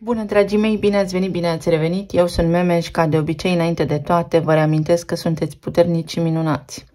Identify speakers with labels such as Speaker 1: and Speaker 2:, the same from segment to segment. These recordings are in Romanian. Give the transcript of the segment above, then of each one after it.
Speaker 1: Bună, dragii mei, bine ați venit, bine ați revenit. Eu sunt Meme și, ca de obicei, înainte de toate, vă reamintesc că sunteți puternici și minunați.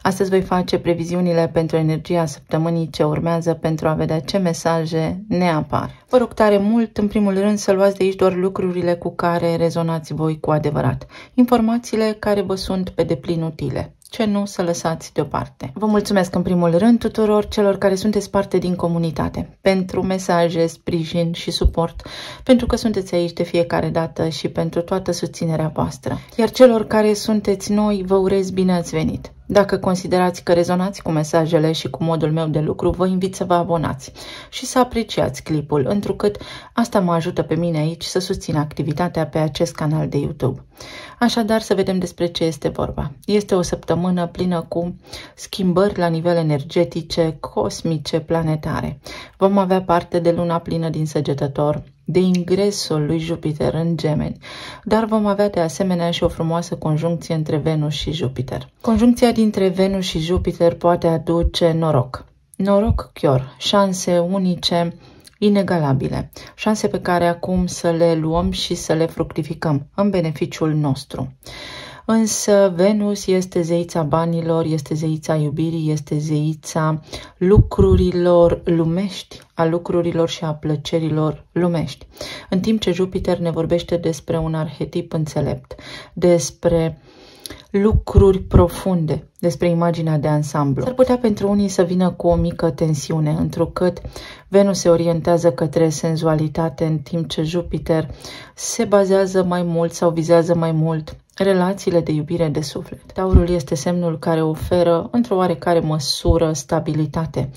Speaker 1: Astăzi voi face previziunile pentru energia săptămânii ce urmează pentru a vedea ce mesaje ne apar. Vă rog tare mult, în primul rând, să luați de aici doar lucrurile cu care rezonați voi cu adevărat. Informațiile care vă sunt pe deplin utile. Ce nu, să lăsați deoparte. Vă mulțumesc în primul rând tuturor celor care sunteți parte din comunitate pentru mesaje, sprijin și suport, pentru că sunteți aici de fiecare dată și pentru toată susținerea voastră. Iar celor care sunteți noi, vă urez bine ați venit. Dacă considerați că rezonați cu mesajele și cu modul meu de lucru, vă invit să vă abonați și să apreciați clipul, întrucât asta mă ajută pe mine aici să susțin activitatea pe acest canal de YouTube. Așadar, să vedem despre ce este vorba. Este o săptămână plină cu schimbări la nivel energetice, cosmice, planetare. Vom avea parte de luna plină din Săgetător, de ingresul lui Jupiter în Gemeni, dar vom avea de asemenea și o frumoasă conjuncție între Venus și Jupiter. Conjuncția dintre Venus și Jupiter poate aduce noroc. Noroc chiar, șanse unice, inegalabile, șanse pe care acum să le luăm și să le fructificăm în beneficiul nostru. Însă Venus este zeița banilor, este zeița iubirii, este zeița lucrurilor lumești, a lucrurilor și a plăcerilor lumești. În timp ce Jupiter ne vorbește despre un arhetip înțelept, despre lucruri profunde, despre imaginea de ansamblu. S-ar putea pentru unii să vină cu o mică tensiune, întrucât Venus se orientează către senzualitate, în timp ce Jupiter se bazează mai mult sau vizează mai mult relațiile de iubire de suflet. Taurul este semnul care oferă, într-o oarecare măsură, stabilitate.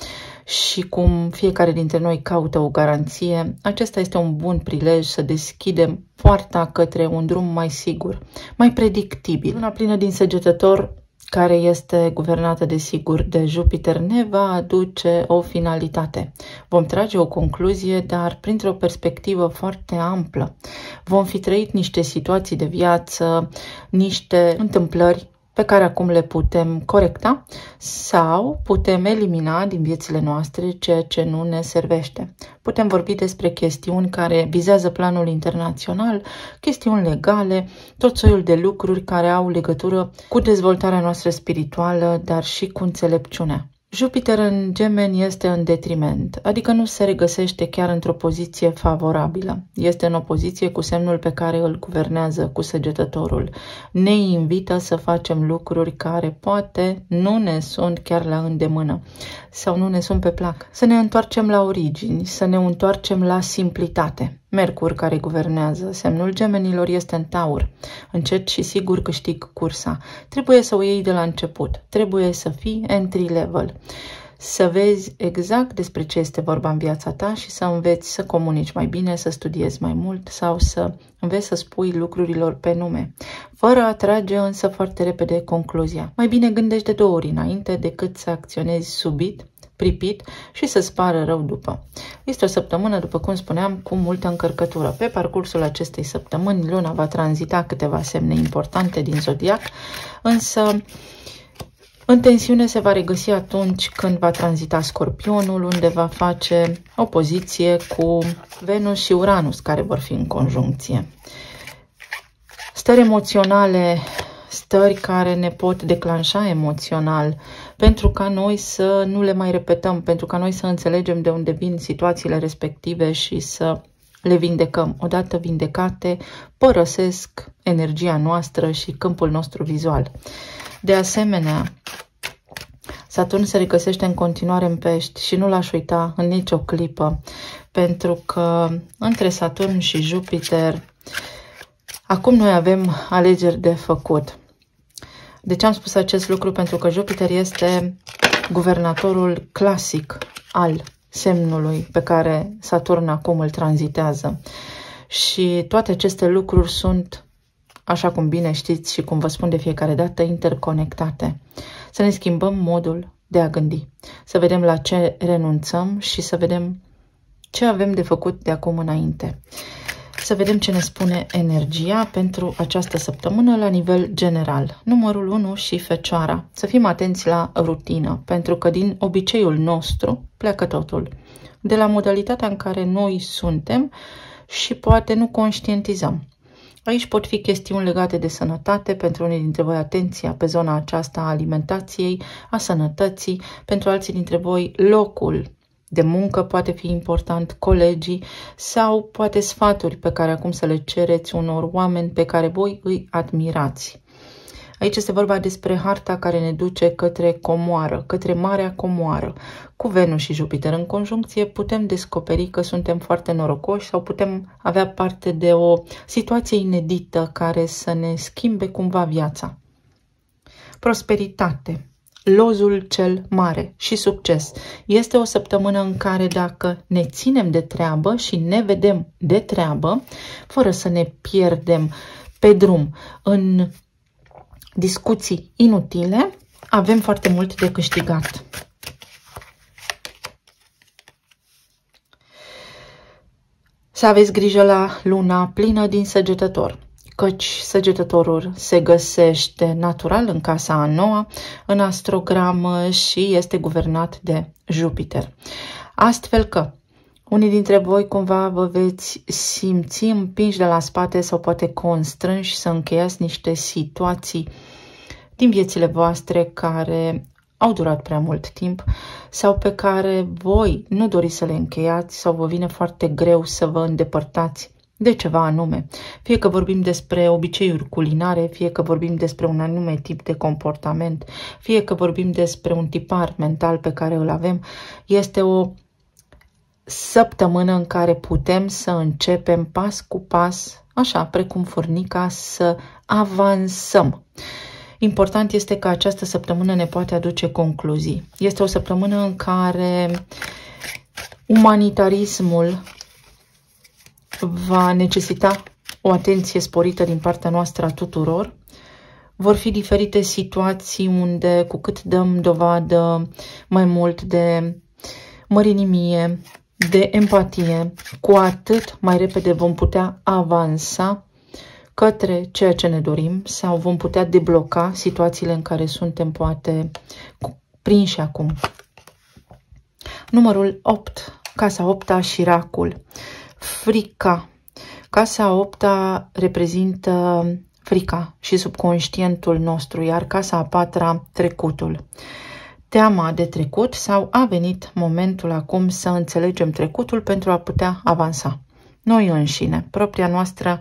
Speaker 1: Și cum fiecare dintre noi caută o garanție, acesta este un bun prilej să deschidem poarta către un drum mai sigur, mai predictibil. Luna plină din Săgetător, care este guvernată desigur de Jupiter, ne va aduce o finalitate. Vom trage o concluzie, dar printr-o perspectivă foarte amplă. Vom fi trăit niște situații de viață, niște întâmplări pe care acum le putem corecta sau putem elimina din viețile noastre ceea ce nu ne servește. Putem vorbi despre chestiuni care vizează planul internațional, chestiuni legale, tot soiul de lucruri care au legătură cu dezvoltarea noastră spirituală, dar și cu înțelepciunea. Jupiter în Gemeni este în detriment, adică nu se regăsește chiar într-o poziție favorabilă. Este în opoziție cu semnul pe care îl guvernează, cu Săgetătorul. Ne invită să facem lucruri care poate nu ne sunt chiar la îndemână sau nu ne sunt pe plac. Să ne întoarcem la origini, să ne întoarcem la simplitate. Mercur, care guvernează semnul Gemenilor, este în Taur. Încet și sigur câștig cursa. Trebuie să o iei de la început. Trebuie să fii entry level. Să vezi exact despre ce este vorba în viața ta și să înveți să comunici mai bine, să studiezi mai mult sau să înveți să spui lucrurilor pe nume, fără a trage însă foarte repede concluzia. Mai bine gândești de 2 ori înainte decât să acționezi subit, pripit și să-ți pară rău după. Este o săptămână, după cum spuneam, cu multă încărcătură. Pe parcursul acestei săptămâni, luna va tranzita câteva semne importante din zodiac, însă în tensiune se va regăsi atunci când va tranzita Scorpionul, unde va face opoziție cu Venus și Uranus, care vor fi în conjuncție. Stări emoționale, stări care ne pot declanșa emoțional, pentru ca noi să nu le mai repetăm, pentru ca noi să înțelegem de unde vin situațiile respective și să le vindecăm. Odată vindecate, părăsesc energia noastră și câmpul nostru vizual. De asemenea, Saturn se regăsește în continuare în Pești și nu l-aș uita în nicio clipă, pentru că între Saturn și Jupiter acum noi avem alegeri de făcut. De ce am spus acest lucru? Pentru că Jupiter este guvernatorul clasic al semnului pe care Saturn acum îl tranzitează. Și toate aceste lucruri sunt, așa cum bine știți și cum vă spun de fiecare dată, interconectate. Să ne schimbăm modul de a gândi, să vedem la ce renunțăm și să vedem ce avem de făcut de acum înainte. Să vedem ce ne spune energia pentru această săptămână la nivel general. Numărul 1 și Fecioara. Să fim atenți la rutină, pentru că din obiceiul nostru pleacă totul. De la modalitatea în care noi suntem și poate nu conștientizăm. Aici pot fi chestiuni legate de sănătate, pentru unii dintre voi atenția pe zona aceasta a alimentației, a sănătății, pentru alții dintre voi locul de muncă poate fi important, colegii sau poate sfaturi pe care acum să le cereți unor oameni pe care voi îi admirați. Aici este vorba despre harta care ne duce către comoară, către Marea Comoară. Cu Venus și Jupiter în conjuncție putem descoperi că suntem foarte norocoși sau putem avea parte de o situație inedită care să ne schimbe cumva viața. Prosperitate. Lozul cel mare și succes. Este o săptămână în care dacă ne ținem de treabă și ne vedem de treabă, fără să ne pierdem pe drum în discuții inutile, avem foarte mult de câștigat. Să aveți grijă la luna plină din Săgetător, căci Săgetătorul se găsește natural în casa a noua, în astrogramă și este guvernat de Jupiter. Astfel că unii dintre voi cumva vă veți simți împinși de la spate sau poate constrânși să încheiați niște situații din viețile voastre care au durat prea mult timp sau pe care voi nu doriți să le încheiați sau vă vine foarte greu să vă îndepărtați de ceva anume. Fie că vorbim despre obiceiuri culinare, fie că vorbim despre un anume tip de comportament, fie că vorbim despre un tipar mental pe care îl avem, este o săptămână în care putem să începem pas cu pas, așa precum furnica, să avansăm. Important este că această săptămână ne poate aduce concluzii. Este o săptămână în care umanitarismul va necesita o atenție sporită din partea noastră a tuturor. Vor fi diferite situații unde, cu cât dăm dovadă mai mult de mărinimie, de empatie, cu atât mai repede vom putea avansa către ceea ce ne dorim sau vom putea debloca situațiile în care suntem poate prinși acum. Numărul 8, casa 8-a, șiracul, frica. Casa 8-a reprezintă frica și subconștientul nostru, iar casa a 4-a, trecutul. Teama de trecut sau a venit momentul acum să înțelegem trecutul pentru a putea avansa. Noi înșine, propria noastră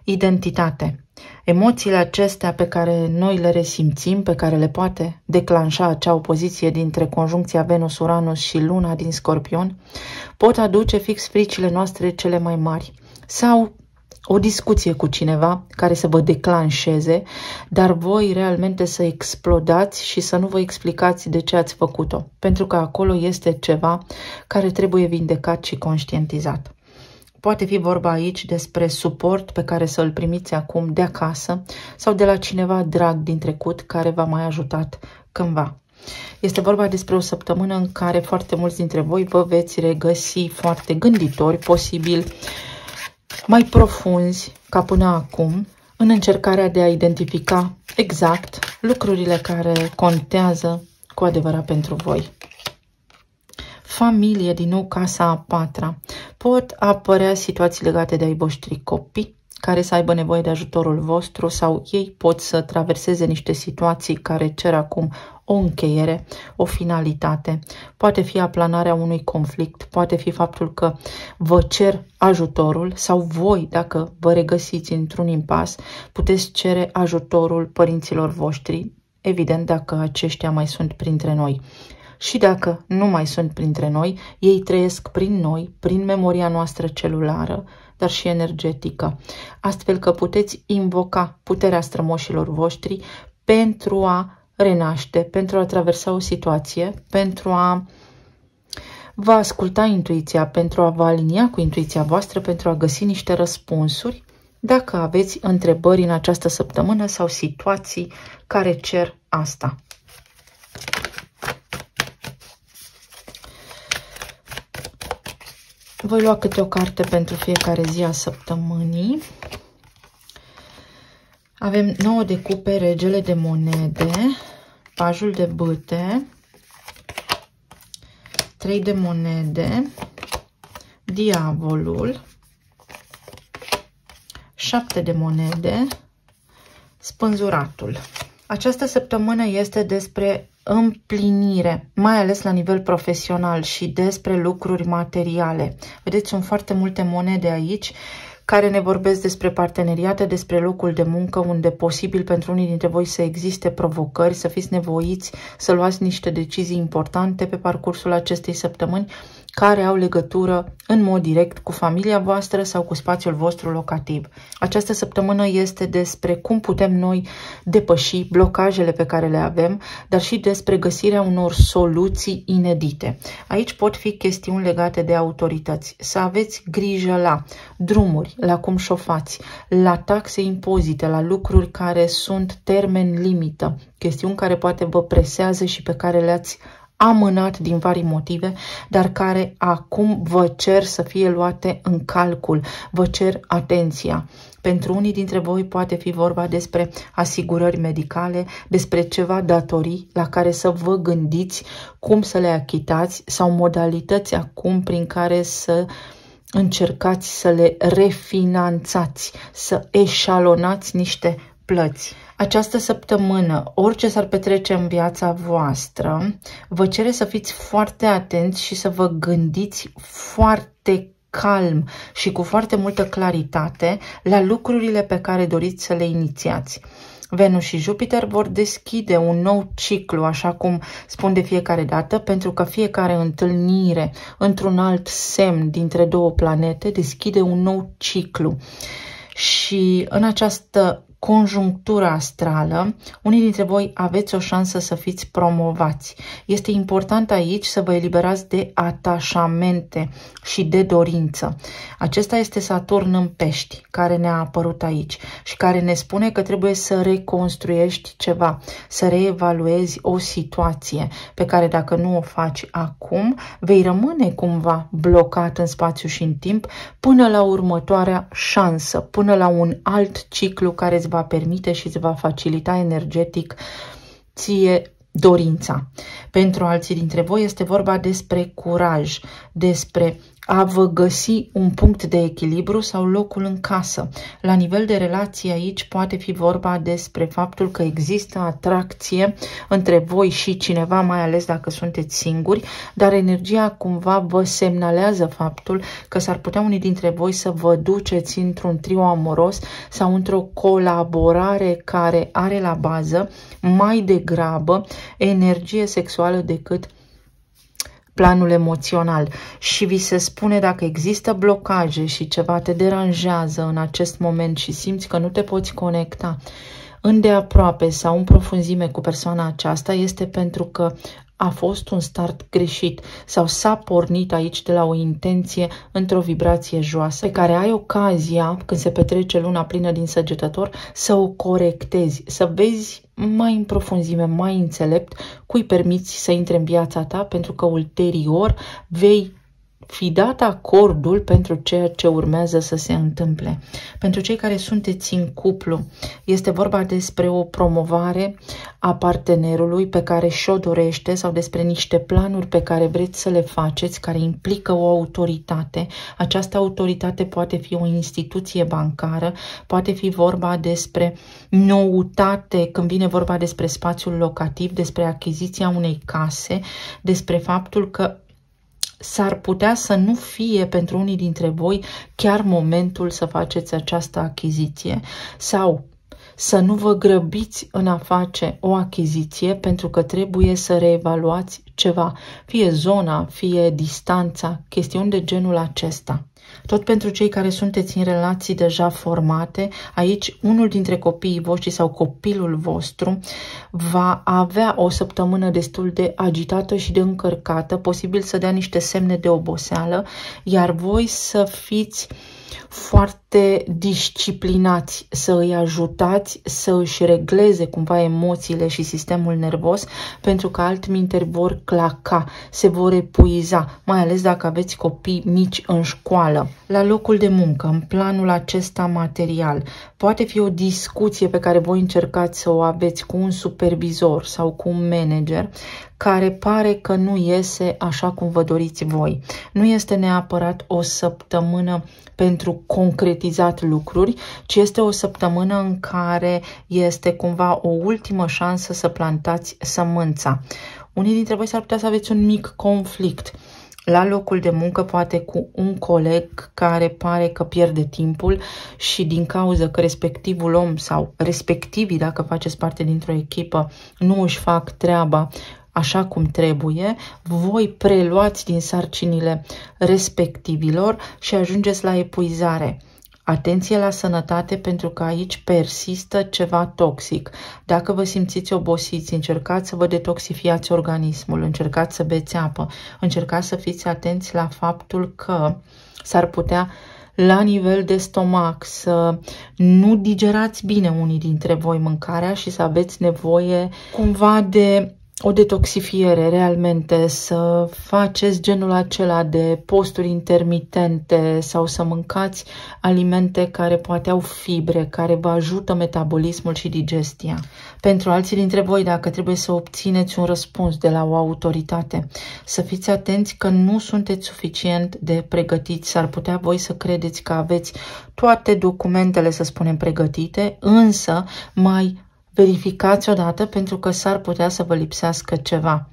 Speaker 1: identitate. Emoțiile acestea pe care noi le resimțim, pe care le poate declanșa acea opoziție dintre conjuncția Venus-Uranus și Luna din Scorpion, pot aduce fix fricile noastre cele mai mari. Sau o discuție cu cineva care să vă declanșeze, dar voi realmente să explodați și să nu vă explicați de ce ați făcut-o, pentru că acolo este ceva care trebuie vindecat și conștientizat. Poate fi vorba aici despre suport pe care să-l primiți acum de acasă sau de la cineva drag din trecut care v-a mai ajutat cândva. Este vorba despre o săptămână în care foarte mulți dintre voi vă veți regăsi foarte gânditori, posibil mai profunzi ca până acum, în încercarea de a identifica exact lucrurile care contează cu adevărat pentru voi. Familie, din nou casa a 4-a. Pot apărea situații legate de ai voștri copii care să aibă nevoie de ajutorul vostru sau ei pot să traverseze niște situații care cer acum o încheiere, o finalitate. Poate fi aplanarea unui conflict, poate fi faptul că vă cer ajutorul sau voi, dacă vă regăsiți într-un impas, puteți cere ajutorul părinților voștri, evident dacă aceștia mai sunt printre noi. Și dacă nu mai sunt printre noi, ei trăiesc prin noi, prin memoria noastră celulară, dar și energetică. Astfel că puteți invoca puterea strămoșilor voștri pentru a renaște, pentru a traversa o situație, pentru a vă asculta intuiția, pentru a vă alinia cu intuiția voastră, pentru a găsi niște răspunsuri, dacă aveți întrebări în această săptămână sau situații care cer asta. Voi lua câte o carte pentru fiecare zi a săptămânii. Avem 9 de cupe, regele de monede, pajul de bâte, 3 de monede, diavolul, 7 de monede, spânzuratul. Această săptămână este despre împlinire, mai ales la nivel profesional și despre lucruri materiale. Vedeți, sunt foarte multe monede aici care ne vorbesc despre parteneriate, despre locul de muncă, unde posibil pentru unii dintre voi să existe provocări, să fiți nevoiți să luați niște decizii importante pe parcursul acestei săptămâni, care au legătură în mod direct cu familia voastră sau cu spațiul vostru locativ. Această săptămână este despre cum putem noi depăși blocajele pe care le avem, dar și despre găsirea unor soluții inedite. Aici pot fi chestiuni legate de autorități. Să aveți grijă la drumuri, la cum șofați, la taxe, impozite, la lucruri care sunt termen limită, chestiuni care poate vă presează și pe care le-ați amânat din vari motive, dar care acum vă cer să fie luate în calcul, vă cer atenția. Pentru unii dintre voi poate fi vorba despre asigurări medicale, despre ceva datorii la care să vă gândiți cum să le achitați sau modalități acum prin care să încercați să le refinanțați, să eșalonați niște plăți. Această săptămână, orice s-ar petrece în viața voastră, vă cere să fiți foarte atenți și să vă gândiți foarte calm și cu foarte multă claritate la lucrurile pe care doriți să le inițiați. Venus și Jupiter vor deschide un nou ciclu, așa cum spun de fiecare dată, pentru că fiecare întâlnire într-un alt semn dintre două planete deschide un nou ciclu. Și în această conjunctură astrală, unii dintre voi aveți o șansă să fiți promovați. Este important aici să vă eliberați de atașamente și de dorință. Acesta este Saturn în Pești, care ne-a apărut aici și care ne spune că trebuie să reconstruiești ceva, să reevaluezi o situație pe care dacă nu o faci acum, vei rămâne cumva blocat în spațiu și în timp până la următoarea șansă, până la un alt ciclu care îți va permite și îți va facilita energetic ție dorința. Pentru alții dintre voi este vorba despre curaj, despre a vă găsi un punct de echilibru sau locul în casă. La nivel de relație aici poate fi vorba despre faptul că există atracție între voi și cineva, mai ales dacă sunteți singuri, dar energia cumva vă semnalează faptul că s-ar putea unii dintre voi să vă duceți într-un trio amoros sau într-o colaborare care are la bază mai degrabă energie sexuală decât planul emoțional. Și vi se spune, dacă există blocaje și ceva te deranjează în acest moment și simți că nu te poți conecta îndeaproape sau în profunzime cu persoana aceasta, este pentru că a fost un start greșit sau s-a pornit aici de la o intenție într-o vibrație joasă pe care ai ocazia, când se petrece luna plină din Săgetător, să o corectezi, să vezi mai în profunzime, mai înțelept cui permiți să intre în viața ta, pentru că ulterior vei fi dat acordul pentru ceea ce urmează să se întâmple. Pentru cei care sunteți în cuplu, este vorba despre o promovare a partenerului pe care și-o dorește sau despre niște planuri pe care vreți să le faceți, care implică o autoritate. Această autoritate poate fi o instituție bancară, poate fi vorba despre noutate când vine vorba despre spațiul locativ, despre achiziția unei case, despre faptul că s-ar putea să nu fie pentru unii dintre voi chiar momentul să faceți această achiziție sau să nu vă grăbiți în a face o achiziție pentru că trebuie să reevaluați ceva, fie zona, fie distanța, chestiuni de genul acesta. Tot pentru cei care sunteți în relații deja formate, aici unul dintre copiii voștri sau copilul vostru va avea o săptămână destul de agitată și de încărcată, posibil să dea niște semne de oboseală, iar voi să fiți foarte disciplinați, să îi ajutați să își regleze cumva emoțiile și sistemul nervos, pentru că altminteri vor claca, se vor epuiza, mai ales dacă aveți copii mici în școală. La locul de muncă, în planul acesta material, poate fi o discuție pe care voi încercați să o aveți cu un supervisor sau cu un manager care pare că nu iese așa cum vă doriți voi. Nu este neapărat o săptămână pentru concretizat lucruri, ci este o săptămână în care este cumva o ultimă șansă să plantați sămânța. Unii dintre voi s-ar putea să aveți un mic conflict la locul de muncă, poate cu un coleg care pare că pierde timpul și din cauza că respectivul om sau respectivii, dacă faceți parte dintr-o echipă, nu își fac treaba așa cum trebuie, voi preluați din sarcinile respectivilor și ajungeți la epuizare. Atenție la sănătate, pentru că aici persistă ceva toxic. Dacă vă simțiți obosiți, încercați să vă detoxifiați organismul, încercați să beți apă, încercați să fiți atenți la faptul că s-ar putea la nivel de stomac să nu digerați bine unii dintre voi mâncarea și să aveți nevoie cumva de o detoxifiere realmente, să faceți genul acela de posturi intermitente sau să mâncați alimente care poate au fibre, care vă ajută metabolismul și digestia. Pentru alții dintre voi, dacă trebuie să obțineți un răspuns de la o autoritate, să fiți atenți că nu sunteți suficient de pregătiți. S-ar putea voi să credeți că aveți toate documentele, să spunem, pregătite, însă mai verificați odată, pentru că s-ar putea să vă lipsească ceva.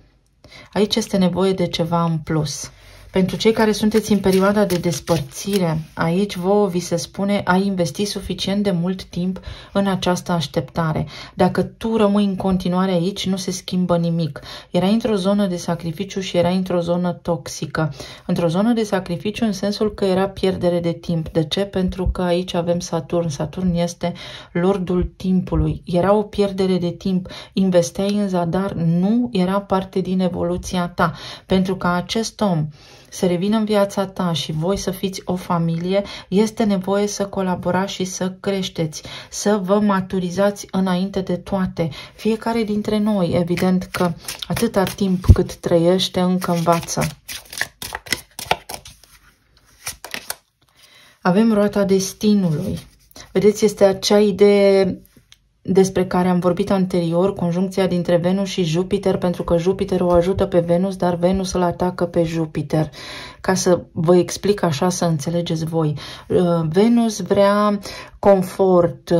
Speaker 1: Aici este nevoie de ceva în plus. Pentru cei care sunteți în perioada de despărțire, aici vouă vi se spune: ai investit suficient de mult timp în această așteptare. Dacă tu rămâi în continuare aici, nu se schimbă nimic. Erai într-o zonă de sacrificiu și erai într-o zonă toxică. Într-o zonă de sacrificiu în sensul că era pierdere de timp. De ce? Pentru că aici avem Saturn. Saturn este lordul timpului. Era o pierdere de timp. Investeai în zadar, nu era parte din evoluția ta. Pentru că acest om să revină în viața ta și voi să fiți o familie, este nevoie să colaborați și să creșteți, să vă maturizați înainte de toate. Fiecare dintre noi, evident că atâta timp cât trăiește, încă învață. Avem roata destinului. Vedeți, este acea idee despre care am vorbit anterior, conjuncția dintre Venus și Jupiter, pentru că Jupiter o ajută pe Venus, dar Venus îl atacă pe Jupiter. Ca să vă explic așa, să înțelegeți voi. Venus vrea confort,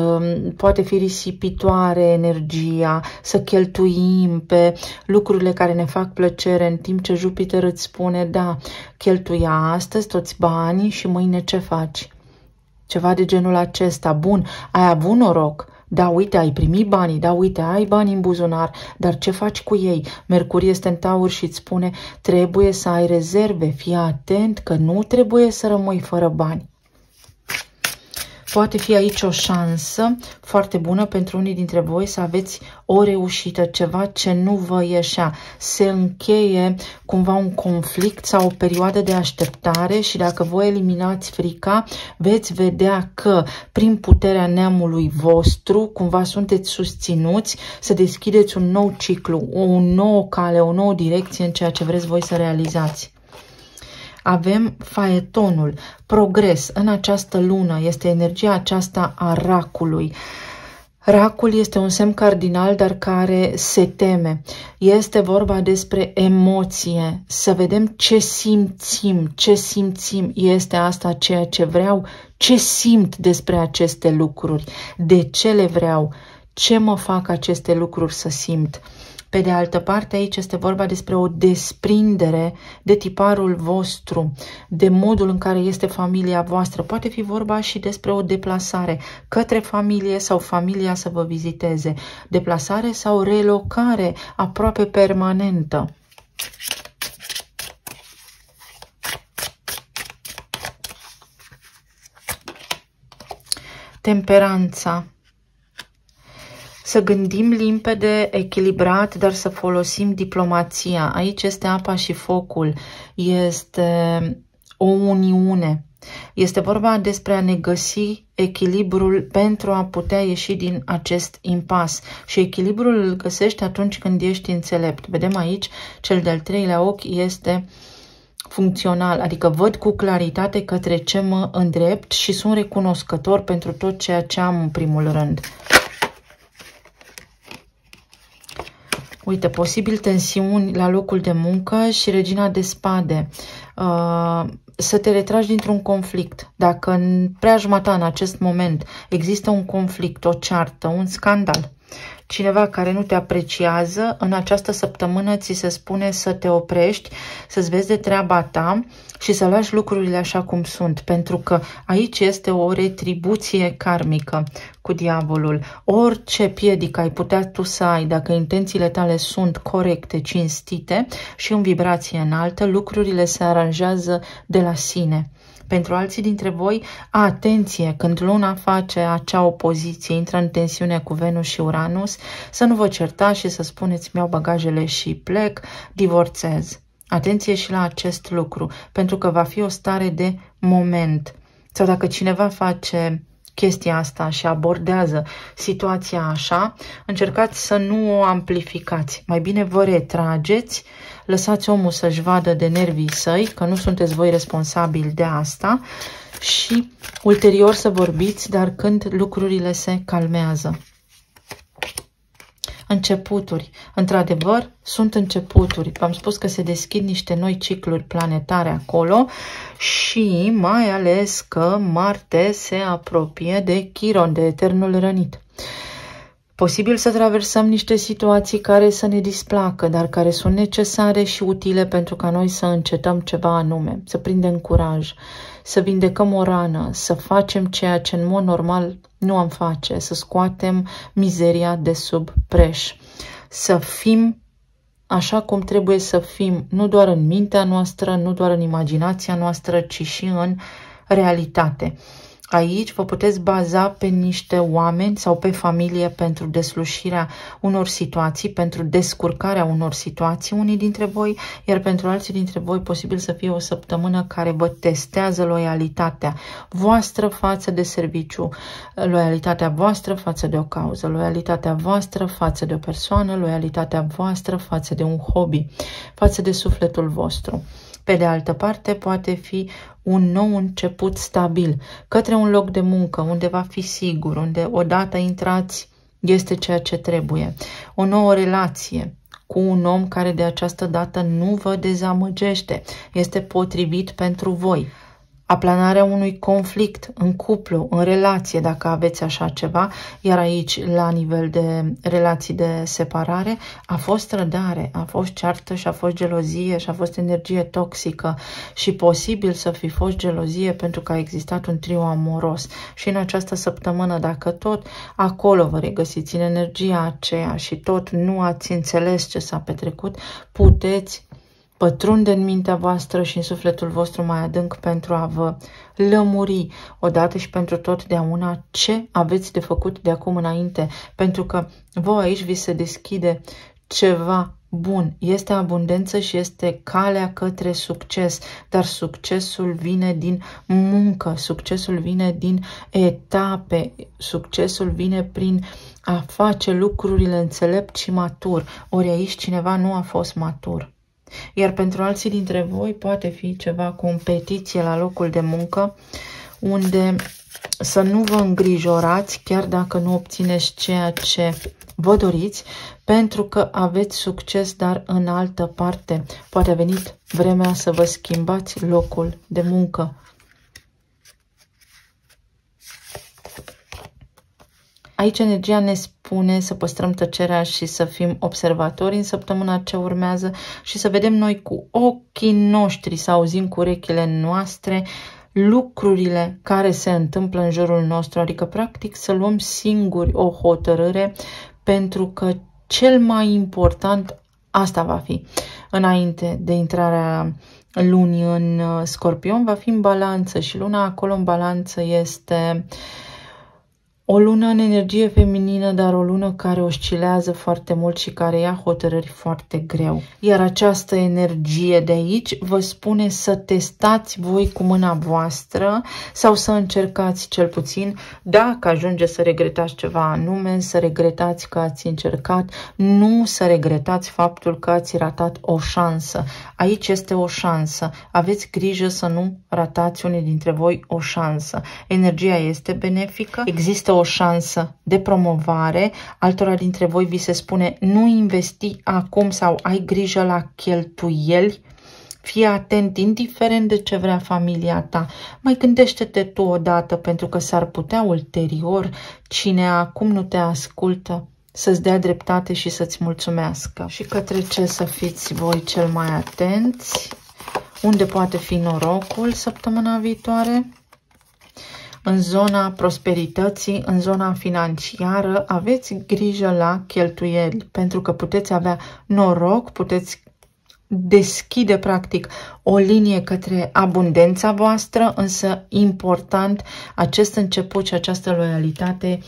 Speaker 1: poate fi risipitoare energia, să cheltuim pe lucrurile care ne fac plăcere, în timp ce Jupiter îți spune: da, cheltuia astăzi toți banii și mâine ce faci? Ceva de genul acesta. Bun, ai avut noroc. Da, uite, ai primit banii, da, uite, ai bani în buzunar, dar ce faci cu ei? Mercur este în Taur și îți spune: trebuie să ai rezerve, fii atent că nu trebuie să rămâi fără bani. Poate fi aici o șansă foarte bună pentru unii dintre voi să aveți o reușită, ceva ce nu vă ieșea. Se încheie cumva un conflict sau o perioadă de așteptare și dacă voi eliminați frica, veți vedea că prin puterea neamului vostru cumva sunteți susținuți să deschideți un nou ciclu, o nouă cale, o nouă direcție în ceea ce vreți voi să realizați. Avem faetonul, progres în această lună, este energia aceasta a racului. Racul este un semn cardinal, dar care se teme. Este vorba despre emoție, să vedem ce simțim, este asta ceea ce vreau, ce simt despre aceste lucruri, de ce le vreau, ce mă fac aceste lucruri să simt. Pe de altă parte, aici este vorba despre o desprindere de tiparul vostru, de modul în care este familia voastră. Poate fi vorba și despre o deplasare către familie sau familia să vă viziteze. Deplasare sau relocare aproape permanentă. Temperanța. Să gândim limpede, echilibrat, dar să folosim diplomația. Aici este apa și focul. Este o uniune. Este vorba despre a ne găsi echilibrul pentru a putea ieși din acest impas. Și echilibrul îl găsești atunci când ești înțelept. Vedem aici, cel de-al treilea ochi este funcțional, adică văd cu claritate către ce mă îndrept și sunt recunoscător pentru tot ceea ce am în primul rând. Uite, posibil tensiuni la locul de muncă și regina de spade. Să te retragi dintr-un conflict. Dacă în preajma ta în acest moment există un conflict, o ceartă, un scandal, cineva care nu te apreciază, în această săptămână ți se spune să te oprești, să-ți vezi de treaba ta și să lași lucrurile așa cum sunt, pentru că aici este o retribuție karmică cu diavolul. Orice piedică ai putea tu să ai, dacă intențiile tale sunt corecte, cinstite și în vibrație înaltă, lucrurile se aranjează de la sine. Pentru alții dintre voi, atenție, când luna face acea opoziție, intră în tensiune cu Venus și Uranus, să nu vă certați și să spuneți mi-au bagajele și plec, divorțez. Atenție și la acest lucru, pentru că va fi o stare de moment. Sau dacă cineva face chestia asta și abordează situația așa, încercați să nu o amplificați. Mai bine vă retrageți, lăsați omul să-și vadă de nervii săi, că nu sunteți voi responsabili de asta și ulterior să vorbiți, dar când lucrurile se calmează. Începuturi. Într-adevăr, sunt începuturi. V-am spus că se deschid niște noi cicluri planetare acolo și mai ales că Marte se apropie de Chiron, de Eternul Rănit. Posibil să traversăm niște situații care să ne displacă, dar care sunt necesare și utile pentru ca noi să încetăm ceva anume, să prindem curaj, să vindecăm o rană, să facem ceea ce în mod normal nu am face, să scoatem mizeria de sub preș, să fim așa cum trebuie să fim, nu doar în mintea noastră, nu doar în imaginația noastră, ci și în realitate. Aici vă puteți baza pe niște oameni sau pe familie pentru deslușirea unor situații, pentru descurcarea unor situații, unii dintre voi, iar pentru alții dintre voi posibil să fie o săptămână care vă testează loialitatea voastră față de serviciu, loialitatea voastră față de o cauză, loialitatea voastră față de o persoană, loialitatea voastră față de un hobby, față de sufletul vostru. Pe de altă parte, poate fi un nou început stabil către un loc de muncă unde va fi sigur, unde odată intrați este ceea ce trebuie. O nouă relație cu un om care de această dată nu vă dezamăgește, este potrivit pentru voi. Aplanarea unui conflict în cuplu, în relație, dacă aveți așa ceva, iar aici, la nivel de relații de separare, a fost rădare, a fost ceartă și a fost gelozie și a fost energie toxică și posibil să fi fost gelozie pentru că a existat un trio amoros. Și în această săptămână, dacă tot acolo vă regăsiți în energia aceea și tot nu ați înțeles ce s-a petrecut, puteți pătrunde în mintea voastră și în sufletul vostru mai adânc pentru a vă lămuri odată și pentru totdeauna ce aveți de făcut de acum înainte, pentru că voi aici vi se deschide ceva bun. Este abundență și este calea către succes, dar succesul vine din muncă, succesul vine din etape, succesul vine prin a face lucrurile înțelept și matur. Ori aici cineva nu a fost matur. Iar pentru alții dintre voi poate fi ceva competiție la locul de muncă, unde să nu vă îngrijorați chiar dacă nu obțineți ceea ce vă doriți, pentru că aveți succes, dar în altă parte. Poate a venit vremea să vă schimbați locul de muncă. Aici energia ne spune să păstrăm tăcerea și să fim observatori în săptămâna ce urmează și să vedem noi cu ochii noștri, să auzim cu urechile noastre lucrurile care se întâmplă în jurul nostru, adică practic să luăm singuri o hotărâre, pentru că cel mai important asta va fi. Înainte de intrarea lunii în Scorpion va fi în balanță și luna acolo în balanță este O lună în energie feminină, dar o lună care oscilează foarte mult și care ia hotărâri foarte greu. Iar această energie de aici vă spune să testați voi cu mâna voastră sau să încercați cel puțin, dacă ajungeți să regretați ceva anume, să regretați că ați încercat, nu să regretați faptul că ați ratat o șansă. Aici este o șansă. Aveți grijă să nu ratați unii dintre voi o șansă. Energia este benefică, există o șansă de promovare, altora dintre voi vi se spune nu investi acum sau ai grijă la cheltuieli, fii atent indiferent de ce vrea familia ta. Mai gândește-te tu odată pentru că s-ar putea ulterior cine acum nu te ascultă să-ți dea dreptate și să-ți mulțumească. Și către ce să fiți voi cel mai atenți? Unde poate fi norocul săptămâna viitoare? În zona prosperității, în zona financiară, aveți grijă la cheltuieli, pentru că puteți avea noroc, puteți deschide practic o linie către abundența voastră, însă important, acest început și această loialitate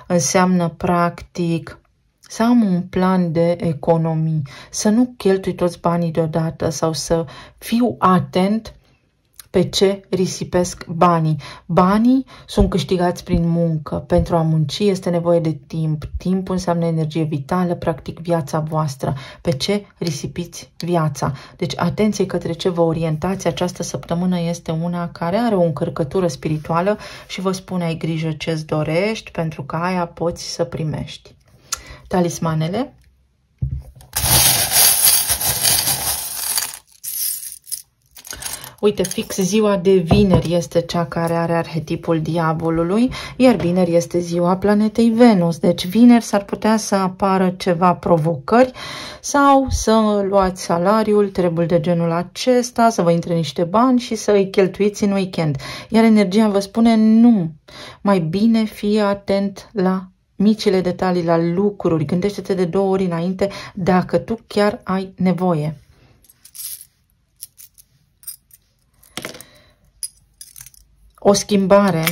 Speaker 1: înseamnă practic să am un plan de economii, să nu cheltui toți banii deodată sau să fiu atent pe ce risipesc banii. Banii sunt câștigați prin muncă. Pentru a munci este nevoie de timp. Timpul înseamnă energie vitală, practic viața voastră. Pe ce risipiți viața? Deci atenție către ce vă orientați. Această săptămână este una care are o încărcătură spirituală și vă spune ai grijă ce-ți dorești pentru că aia poți să primești. Talismanele. Uite, fix ziua de vineri este cea care are arhetipul diavolului, iar vineri este ziua planetei Venus. Deci vineri s-ar putea să apară ceva provocări sau să luați salariul, treburi de genul acesta, să vă intre niște bani și să îi cheltuiți în weekend. Iar energia vă spune nu, mai bine fii atent la micile detalii, la lucruri. Gândește-te de 2 ori înainte dacă tu chiar ai nevoie. O schimbare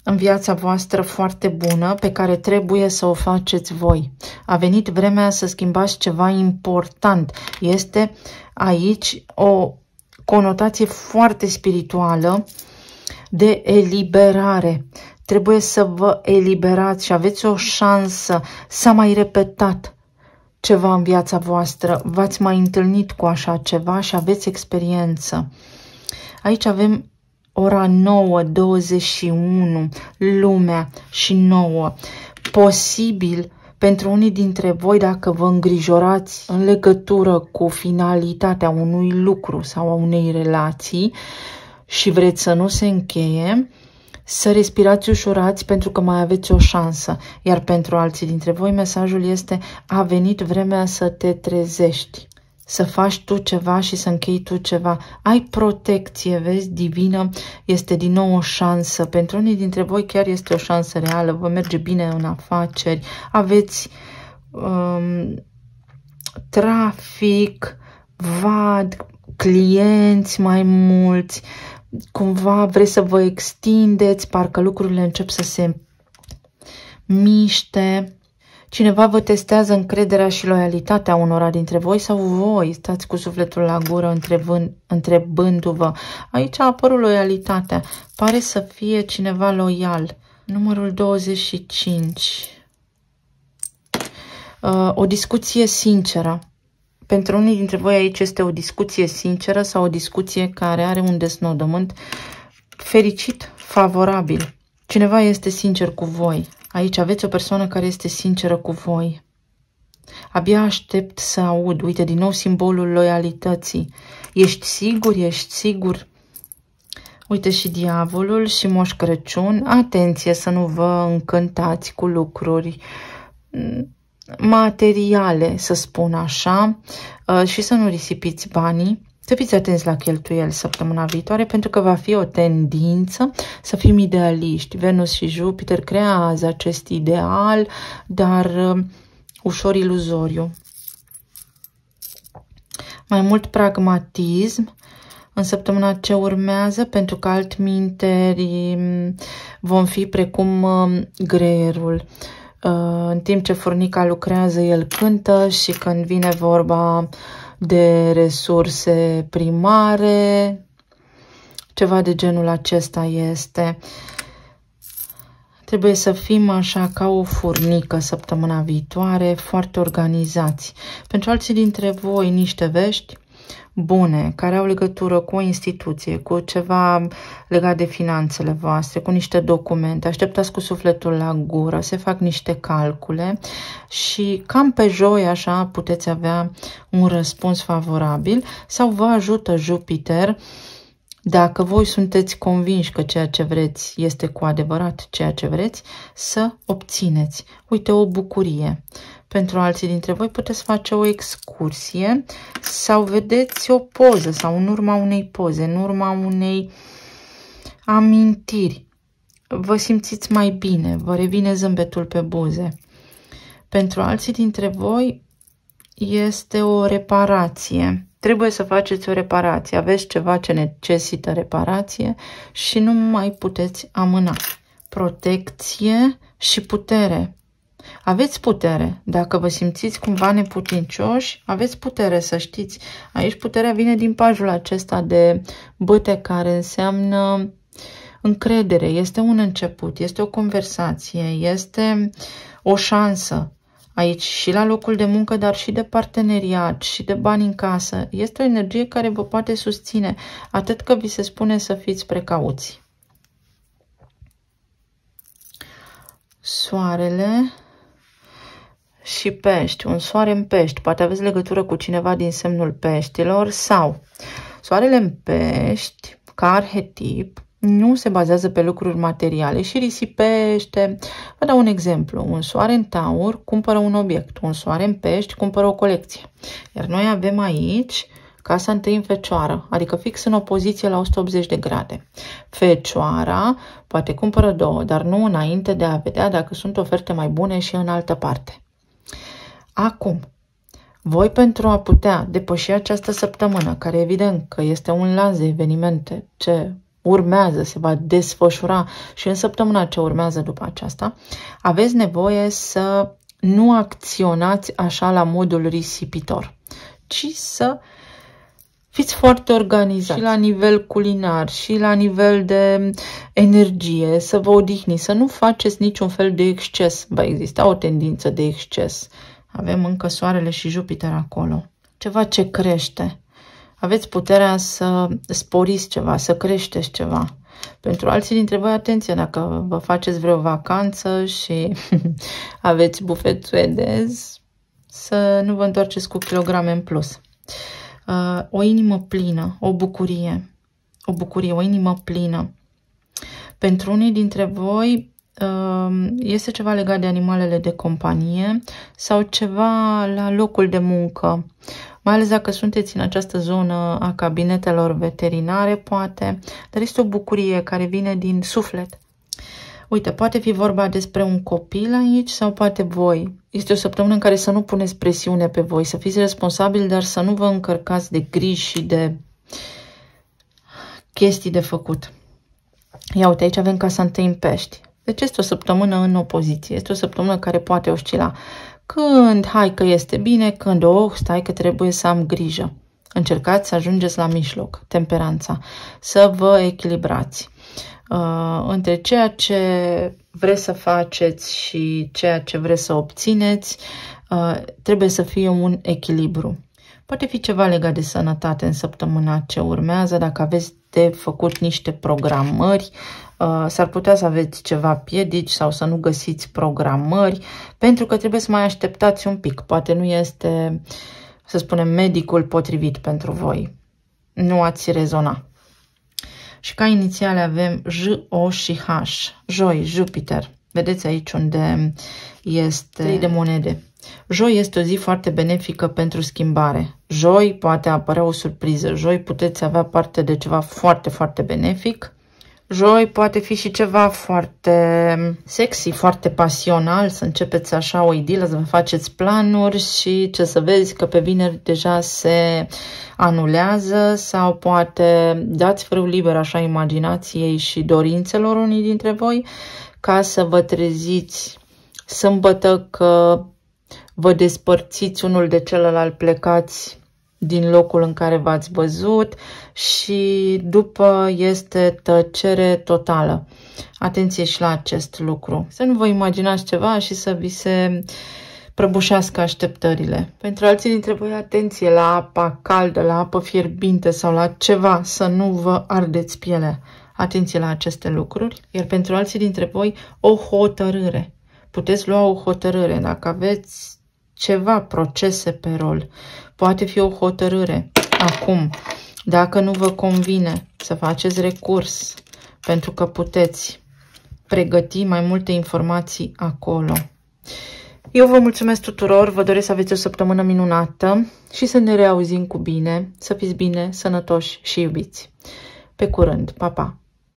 Speaker 1: în viața voastră foarte bună pe care trebuie să o faceți voi. A venit vremea să schimbați ceva important. Este aici o conotație foarte spirituală de eliberare. Trebuie să vă eliberați și aveți o șansă. S-a mai repetat ceva în viața voastră. V-ați mai întâlnit cu așa ceva și aveți experiență. Aici avem ora 9:21, lumea și 9. Posibil pentru unii dintre voi, dacă vă îngrijorați în legătură cu finalitatea unui lucru sau a unei relații și vreți să nu se încheie, să respirați ușurați pentru că mai aveți o șansă. Iar pentru alții dintre voi mesajul este a venit vremea să te trezești. Să faci tu ceva și să închei tu ceva. Ai protecție, vezi, divină, este din nou o șansă. Pentru unii dintre voi chiar este o șansă reală, vă merge bine în afaceri, aveți trafic, vad, clienți mai mulți, cumva vreți să vă extindeți, parcă lucrurile încep să se miște. Cineva vă testează încrederea și loialitatea unora dintre voi sau voi stați cu sufletul la gură întrebându-vă. Aici a apărut loialitatea. Pare să fie cineva loial. Numărul 25. O discuție sinceră. Pentru unii dintre voi aici este o discuție sinceră sau o discuție care are un desnodământ fericit, favorabil. Cineva este sincer cu voi. Aici aveți o persoană care este sinceră cu voi. Abia aștept să aud. Uite, din nou simbolul loialității. Ești sigur? Ești sigur? Uite și diavolul și Moș Crăciun. Atenție să nu vă încântați cu lucruri materiale, să spun așa, și să nu risipiți banii. Să fiți atenți la cheltuieli săptămâna viitoare, pentru că va fi o tendință să fim idealiști. Venus și Jupiter creează acest ideal, dar ușor iluzoriu. Mai mult pragmatism în săptămâna ce urmează, pentru că altminteri vom fi precum greierul. În timp ce furnica lucrează, el cântă și când vine vorba de resurse primare, ceva de genul acesta este. Trebuie să fim așa ca o furnică săptămâna viitoare, foarte organizați. Pentru alții dintre voi, niște vești bune, care au legătură cu o instituție, cu ceva legat de finanțele voastre, cu niște documente. Așteptați cu sufletul la gură, se fac niște calcule și cam pe joi așa puteți avea un răspuns favorabil sau vă ajută Jupiter. Dacă voi sunteți convinși că ceea ce vreți este cu adevărat ceea ce vreți, să obțineți. Uite, o bucurie. Pentru alții dintre voi puteți face o excursie sau vedeți o poză sau în urma unei poze, în urma unei amintiri. Vă simțiți mai bine, vă revine zâmbetul pe buze. Pentru alții dintre voi este o reparație. Trebuie să faceți o reparație. Aveți ceva ce necesită reparație și nu mai puteți amâna. Protecție și putere. Aveți putere. Dacă vă simțiți cumva neputincioși, aveți putere, să știți. Aici puterea vine din pajul acesta de bâte, care înseamnă încredere. Este un început, este o conversație, este o șansă. Aici și la locul de muncă, dar și de parteneriat și de bani în casă. Este o energie care vă poate susține, atât că vi se spune să fiți precauți. Soarele și pești. Un soare în pești. Poate aveți legătură cu cineva din semnul peștilor sau soarele în pești, ca arhetip, nu se bazează pe lucruri materiale și risipește. Vă dau un exemplu. Un soare în taur cumpără un obiect. Un soare în pești cumpără o colecție. Iar noi avem aici casa întâi în Fecioară, adică fix în opoziție la 180 de grade. Fecioara poate cumpără două, dar nu înainte de a vedea dacă sunt oferte mai bune și în altă parte. Acum, voi pentru a putea depăși această săptămână, care evident că este un lanț de evenimente ce urmează, se va desfășura și în săptămâna ce urmează după aceasta, aveți nevoie să nu acționați așa la modul risipitor, ci să fiți foarte organizați și la nivel culinar și la nivel de energie, să vă odihniți, să nu faceți niciun fel de exces. Va exista o tendință de exces. Avem încă Soarele și Jupiter acolo. Ceva ce crește. Aveți puterea să sporiți ceva, să creșteți ceva. Pentru alții dintre voi, atenție, dacă vă faceți vreo vacanță și aveți bufet suedez, să nu vă întoarceți cu kilograme în plus. O inimă plină, o bucurie, o inimă plină. Pentru unii dintre voi este ceva legat de animalele de companie sau ceva la locul de muncă, mai ales dacă sunteți în această zonă a cabinetelor veterinare, poate, dar este o bucurie care vine din suflet. Uite, poate fi vorba despre un copil aici sau poate voi. Este o săptămână în care să nu puneți presiune pe voi, să fiți responsabili, dar să nu vă încărcați de griji și de chestii de făcut. Ia uite, aici avem casa întâi în pești. Deci este o săptămână în opoziție. Este o săptămână care poate oscila. Când, hai că este bine, când, stai că trebuie să am grijă. Încercați să ajungeți la mijloc, temperanța, să vă echilibrați. Între ceea ce vreți să faceți și ceea ce vreți să obțineți, trebuie să fie un echilibru. Poate fi ceva legat de sănătate în săptămâna ce urmează, dacă aveți de făcut niște programări, s-ar putea să aveți ceva piedici sau să nu găsiți programări, pentru că trebuie să mai așteptați un pic. Poate nu este, să spunem, medicul potrivit pentru voi. Nu ați rezona. Și ca inițiale avem J, O și H. Joi, Jupiter. Vedeți aici unde este 3 de monede. Joi este o zi foarte benefică pentru schimbare. Joi poate apărea o surpriză. Joi puteți avea parte de ceva foarte, foarte benefic. Joi poate fi și ceva foarte sexy, foarte pasional, să începeți așa o idilă, să vă faceți planuri și ce să vezi că pe vineri deja se anulează sau poate dați frâu liber așa imaginației și dorințelor unii dintre voi ca să vă treziți sâmbătă că vă despărțiți unul de celălalt, plecați din locul în care v-ați văzut și după este tăcere totală. Atenție și la acest lucru. Să nu vă imaginați ceva și să vi se prăbușească așteptările. Pentru alții dintre voi, atenție la apa caldă, la apă fierbinte sau la ceva, să nu vă ardeți pielea. Atenție la aceste lucruri. Iar pentru alții dintre voi, o hotărâre. Puteți lua o hotărâre dacă aveți ceva procese pe rol. Poate fi o hotărâre. Acum, dacă nu vă convine să faceți recurs, pentru că puteți pregăti mai multe informații acolo. Eu vă mulțumesc tuturor, vă doresc să aveți o săptămână minunată și să ne reauzim cu bine, să fiți bine, sănătoși și iubiți. Pe curând, pa, pa!